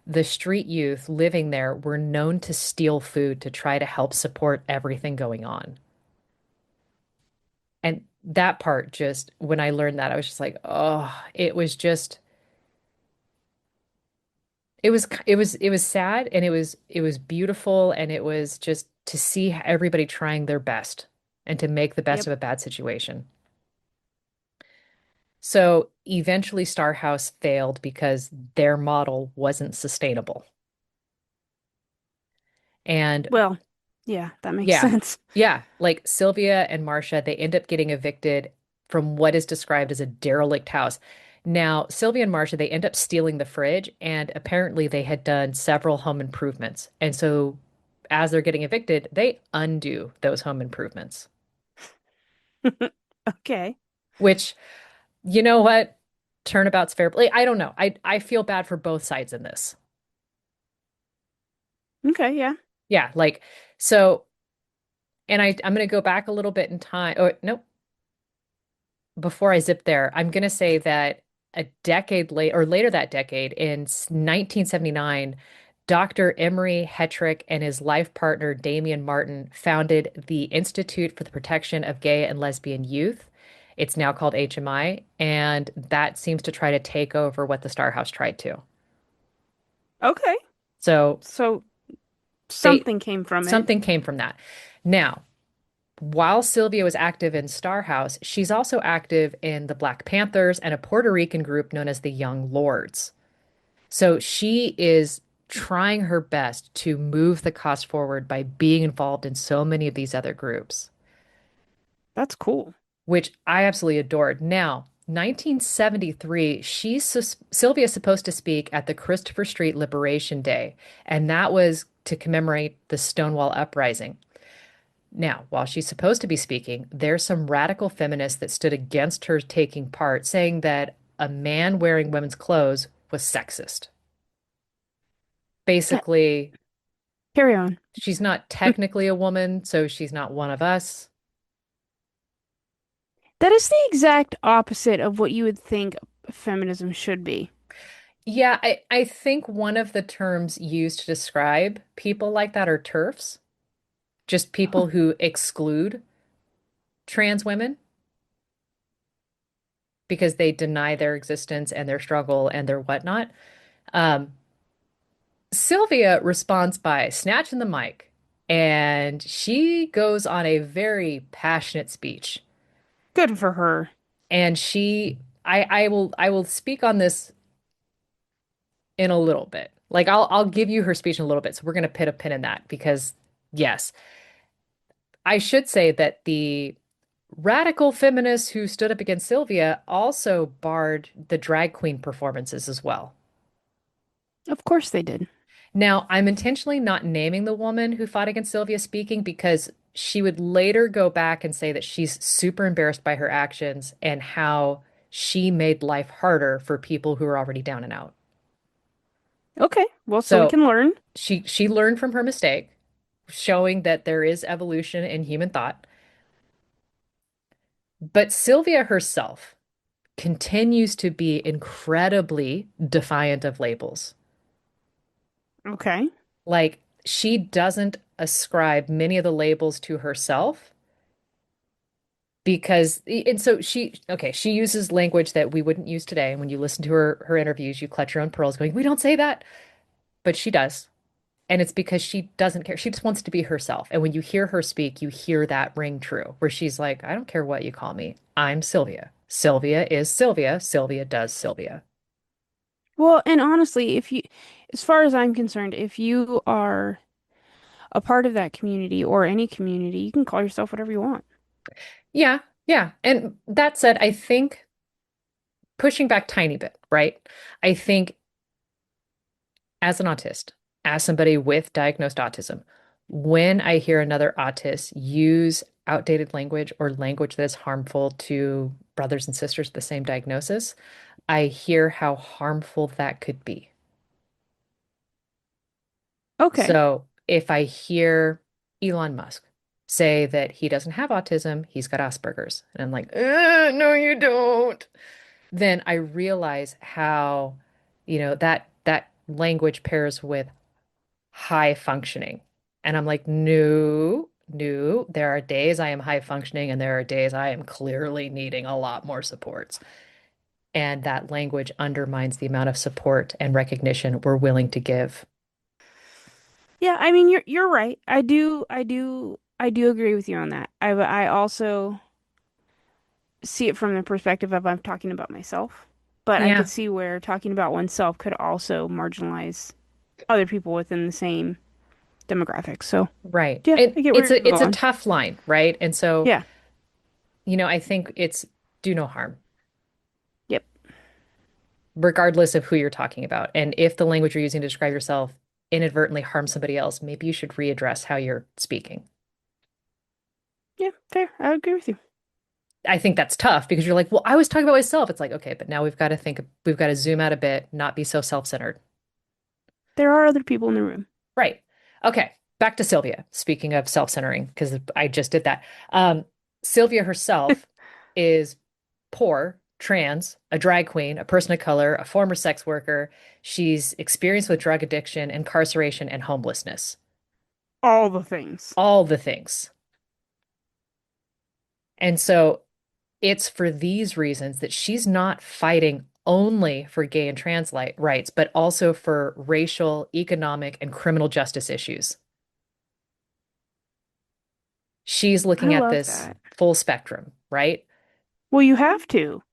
the street youth living there were known to steal food to try to help support everything going on. And that part just, when I learned that, I was just like, oh, it was sad and it was beautiful and it was just to see everybody trying their best and to make the best Yep. of a bad situation. So eventually Star House failed because their model wasn't sustainable. And Well, yeah, that makes yeah, sense. yeah, like Sylvia and Marcia, they end up getting evicted from what is described as a derelict house. Now, Sylvia and Marcia, they end up stealing the fridge, and apparently they had done several home improvements. And so as they're getting evicted, they undo those home improvements, Okay. which, you know what? Turnabout's fair play. I don't know. I feel bad for both sides in this. Okay, yeah. Yeah, like so, and I'm gonna go back a little bit in time. Oh, nope. Before I zip there, I'm gonna say that a decade late or later that decade in 1979, Dr. Emery Hetrick and his life partner Damian Martin founded the Institute for the Protection of Gay and Lesbian Youth. It's now called HMI, and that seems to try to take over what the Star House tried to. Okay. So So they something came from it. something came from that. Now, while Sylvia was active in Star House, she's also active in the Black Panthers and a Puerto Rican group known as the Young Lords. So she is trying her best to move the cause forward by being involved in so many of these other groups. That's cool. which I absolutely adored. Now, 1973, Sylvia's supposed to speak at the Christopher Street Liberation Day, and that was to commemorate the Stonewall Uprising. Now, while she's supposed to be speaking, there's some radical feminists that stood against her taking part, saying that a man wearing women's clothes was sexist. Uh, Basically, Carry on. she's not technically a woman, so she's not one of us. That is the exact opposite of what you would think feminism should be. Yeah, I think one of the terms used to describe people like that are TERFs, just people who exclude trans women because they deny their existence and their struggle and their whatnot. Um, Sylvia responds by snatching the mic, and she goes on a very passionate speech. Good for her. And I will speak on this in a little bit. Like I'll give you her speech in a little bit. So we're gonna put a pin in that because yes, I should say that the radical feminists who stood up against Sylvia also barred the drag queen performances as well. Of course they did. Now, I'm intentionally not naming the woman who fought against Sylvia speaking because she would later go back and say that she's super embarrassed by her actions and how she made life harder for people who are already down and out. Okay, well, so we So can learn. she learned from her mistake, showing that there is evolution in human thought. But Sylvia herself continues to be incredibly defiant of labels. Okay. Like she doesn't ascribe many of the labels to herself because and so she uses language that we wouldn't use today. And when you listen to her interviews, you clutch your own pearls going, we don't say that, but she does. And it's because she doesn't care. She just wants to be herself. And when you hear her speak, you hear that ring true, where she's like, I don't care what you call me. I'm Sylvia. Sylvia is Sylvia. Sylvia does Sylvia. Well, and honestly, if you, as far as I'm concerned, if you are a part of that community or any community, you can call yourself whatever you want. Yeah, yeah. And that said, I think pushing back tiny bit, right? I think as an autist, as somebody with diagnosed autism, when I hear another autist use outdated language or language that is harmful to brothers and sisters with the same diagnosis, I hear how harmful that could be. Okay. So if I hear Elon Musk say that he doesn't have autism, he's got Asperger's, and I'm like, no, you don't, then I realize how, that language pairs with high functioning. And I'm like, no, no, there are days I am high functioning and there are days I am clearly needing a lot more supports. And that language undermines the amount of support and recognition we're willing to give. Yeah, I mean you're right. I do agree with you on that. I also see it from the perspective of I'm talking about myself, but I could Yeah, see where talking about oneself could also marginalize other people within the same demographic. So, right. yeah, It, I get where it's you're a going. tough line, right? And so, Yeah. I think it's do no harm, Yep. regardless of who you're talking about. And if the language you're using to describe yourself inadvertently harms somebody else, maybe you should readdress how you're speaking. Yeah, fair. I agree with you. I think that's tough because you're like, well, I was talking about myself. It's like, okay, but now we've got to zoom out a bit, not be so self-centered. There are other people in the room. Right. Okay. Back to Sylvia. Speaking of self-centering, because I just did that. Um, Sylvia herself is poor, trans, a drag queen, a person of color, a former sex worker. She's experienced with drug addiction, incarceration, and homelessness. All the things. All the things. And so it's for these reasons that she's not fighting only for gay and trans rights, but also for racial, economic, and criminal justice issues. She's I looking at love this that. full spectrum, right? Well, you have to.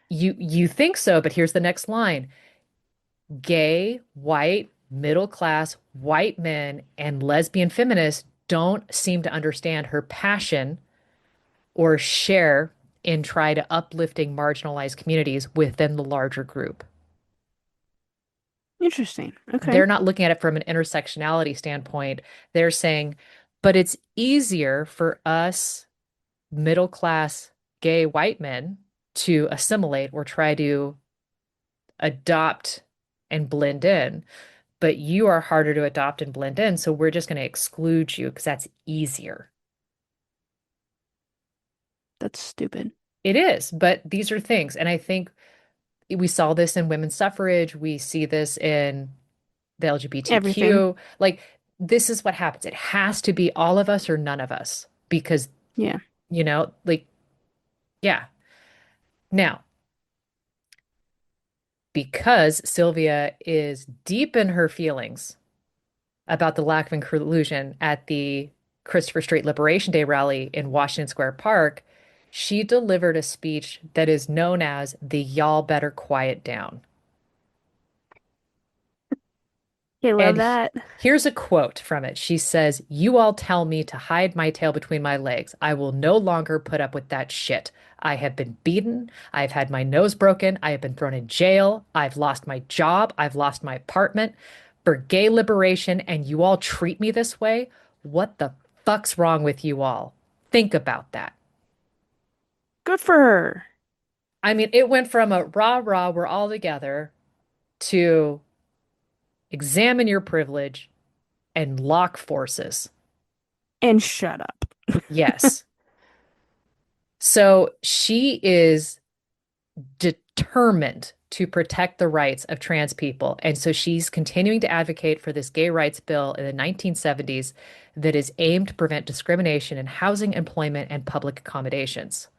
You think so, but here's the next line. Gay, white, middle class, white men and lesbian feminists don't seem to understand her passion or share in try to uplifting marginalized communities within the larger group. Interesting. Okay. They're not looking at it from an intersectionality standpoint. They're saying, but it's easier for us middle class gay white men to assimilate or try to adopt and blend in, but you are harder to adopt and blend in. So we're just going to exclude you because that's easier. That's stupid. It is, but these are things. And I think we saw this in women's suffrage. We see this in the Everything. LGBTQ. Like, this is what happens. It has to be all of us or none of us because, Yeah. like, yeah. Now, because Sylvia is deep in her feelings about the lack of inclusion at the Christopher Street Liberation Day rally in Washington Square Park, she delivered a speech that is known as the Y'all Better Quiet Down. Okay, love And that. here's a quote from it. She says, "You all tell me to hide my tail between my legs. I will no longer put up with that shit. I have been beaten. I've had my nose broken. I have been thrown in jail. I've lost my job. I've lost my apartment for gay liberation, and you all treat me this way? What the fuck's wrong with you all? Think about that." Good for her. I mean, it went from a rah rah, we're all together to examine your privilege and lock forces. And shut up. Yes. So she is determined to protect the rights of trans people. And so she's continuing to advocate for this gay rights bill in the 1970s that is aimed to prevent discrimination in housing, employment, and public accommodations.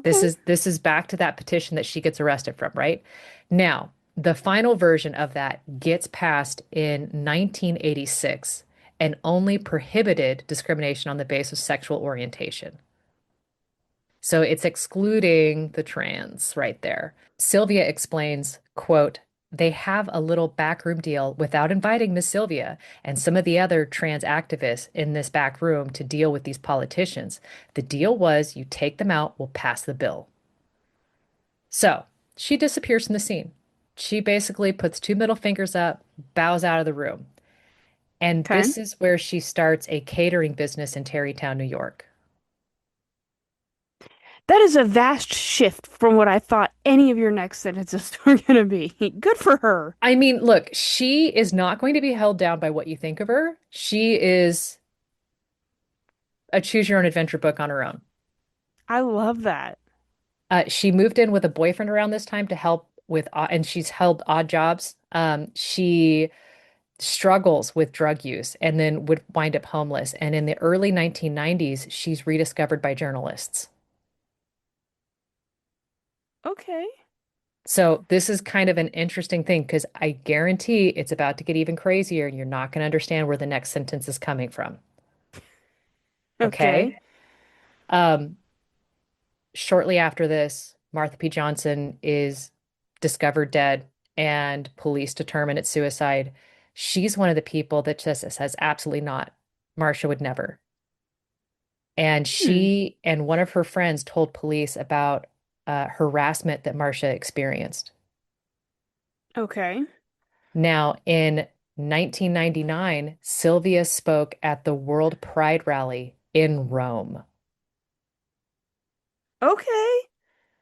This Okay. is this is back to that petition that she gets arrested from, right? Now, the final version of that gets passed in 1986 and only prohibited discrimination on the basis of sexual orientation. So it's excluding the trans right there. Sylvia explains, quote, "They have a little backroom deal without inviting Miss Sylvia and some of the other trans activists in this back room to deal with these politicians. The deal was you take them out, we'll pass the bill." So she disappears from the scene. She basically puts two middle fingers up, bows out of the room. And Okay. this is where she starts a catering business in Tarrytown, New York. That is a vast shift from what I thought any of your next sentences were going to be. Good for her. I mean, look, she is not going to be held down by what you think of her. She is a choose your own adventure book on her own. I love that. She moved in with a boyfriend around this time to help with, and she's held odd jobs. She struggles with drug use and then would wind up homeless. And in the early 1990s, she's rediscovered by journalists. Okay. So this is kind of an interesting thing because I guarantee it's about to get even crazier and you're not going to understand where the next sentence is coming from. Okay. Okay. Um, Shortly after this, Martha P. Johnson is discovered dead and police determine it's suicide. She's one of the people that just says, absolutely not. Marcia would never. And Hmm. she and one of her friends told police about harassment that Marcia experienced. Okay. Now, in 1999, Sylvia spoke at the World Pride Rally in Rome. Okay.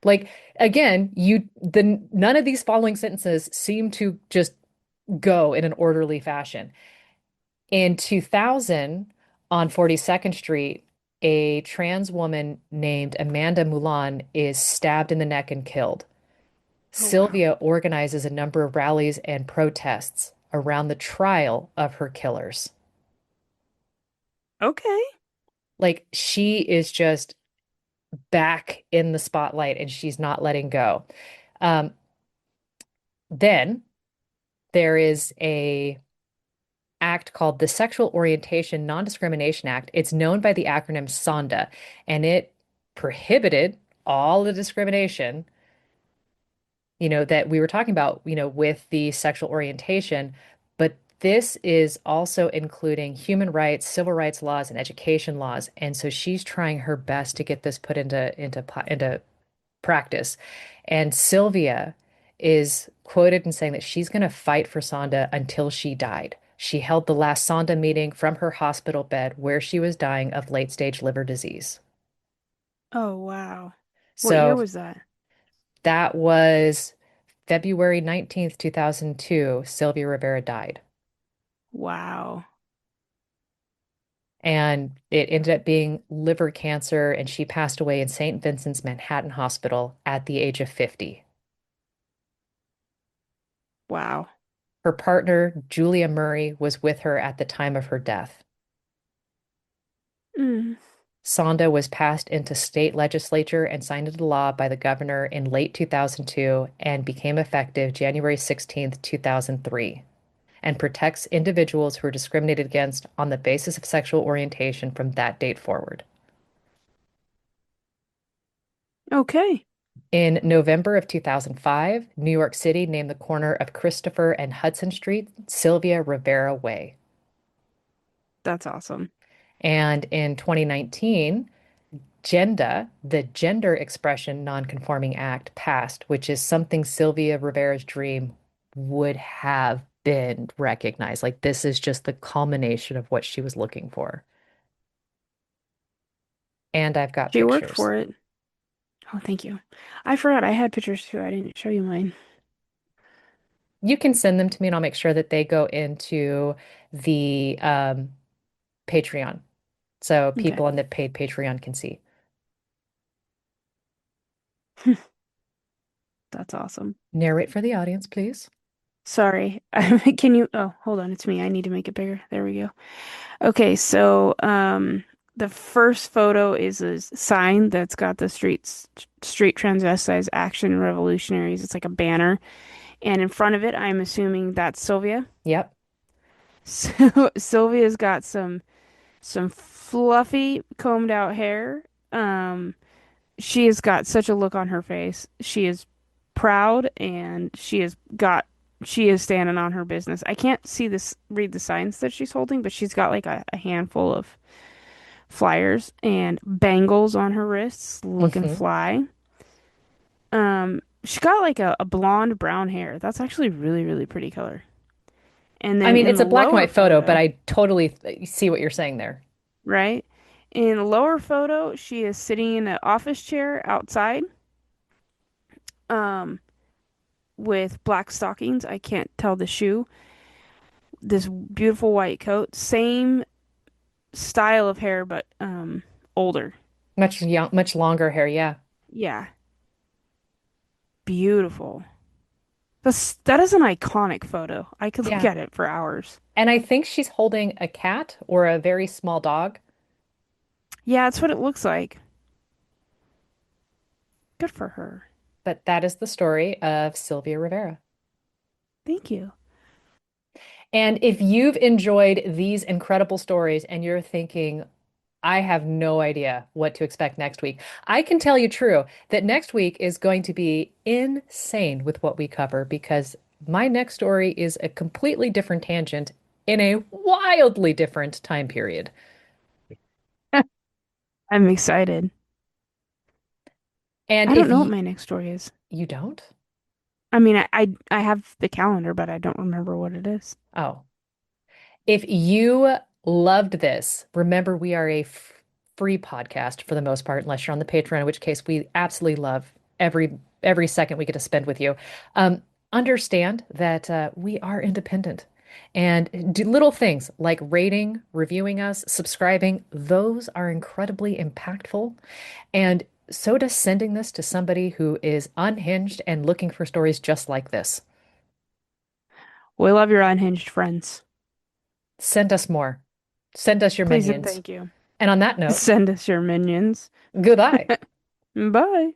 Like again, none of these following sentences seem to just go in an orderly fashion. In 2000, on 42nd Street, a trans woman named Amanda Mulan is stabbed in the neck and killed. Oh, wow. Sylvia organizes a number of rallies and protests around the trial of her killers. Okay. Like she is just back in the spotlight and she's not letting go. Um, then there is a act called the Sexual Orientation Non-Discrimination Act. It's known by the acronym SONDA, and it prohibited all the discrimination, that we were talking about, with the sexual orientation. But this is also including human rights, civil rights laws, and education laws. And so she's trying her best to get this put into practice. And Sylvia is quoted in saying that she's going to fight for Sonda until she died. She held the last Sonda meeting from her hospital bed where she was dying of late-stage liver disease. Oh, wow. What year So was that? that was February 19th, 2002. Sylvia Rivera died. Wow. And it ended up being liver cancer, and she passed away in St. Vincent's Manhattan Hospital at the age of 50. Wow. Her partner, Julia Murray, was with her at the time of her death. Mm. Sonda was passed into state legislature and signed into law by the governor in late 2002 and became effective January 16th, 2003, and protects individuals who are discriminated against on the basis of sexual orientation from that date forward. Okay. In November of 2005, New York City named the corner of Christopher and Hudson Street Sylvia Rivera Way. That's awesome. And in 2019, the Gender Expression Nonconforming Act passed, which is something Sylvia Rivera's dream would have been recognized. Like this is just the culmination of what she was looking for. And I've got She worked pictures. for it. Oh, thank you. I forgot I had pictures too. I didn't show you mine. You can send them to me and I'll make sure that they go into the Patreon so Okay. people on the paid Patreon can see. That's awesome. Narrate for the audience, please. Sorry. Can you? Oh, hold on. It's me. I need to make it bigger. There we go. Okay, so the first photo is a sign that's got the street transvestites action revolutionaries. It's like a banner, and in front of it, I'm assuming that's Sylvia. Yep. So Sylvia's got some fluffy combed out hair. Um, she has got such a look on her face. She is proud and she is standing on her business. I can't read the signs that she's holding, but she's got like a handful of flyers and bangles on her wrists, looking Hmm. fly. She got like a blonde brown hair. That's actually really, really pretty color. And I then mean, in it's the a black and lower white photo, but photo, I totally see what you're saying there. right? In the lower photo, she is sitting in an office chair outside, um, with black stockings. I can't tell the shoe. This beautiful white coat, same style of hair, but older. Much longer hair, yeah. Yeah, beautiful. That is an iconic photo. I could look Yeah. at it for hours. And I think she's holding a cat or a very small dog, Yeah, that's what it looks like. Good for her. but that is the story of Sylvia Rivera. Thank you. And if you've enjoyed these incredible stories and you're thinking, I have no idea what to expect next week, I can tell you true that next week is going to be insane with what we cover because my next story is a completely different tangent in a wildly different time period. I'm excited. And I don't if know what you, my next story is. you don't, I mean, I have the calendar, but I don't remember what it is. oh, if you loved this, remember we are a free podcast for the most part, unless you're on the Patreon, in which case we absolutely love every second we get to spend with you. Um, Understand that we are independent and do little things like rating, reviewing us, subscribing. Those are incredibly impactful. And so does sending this to somebody who is unhinged and looking for stories just like this. We love your unhinged friends. Send us more. Send us your Please and minions. thank you. And on that note, Send us your minions. goodbye. Bye.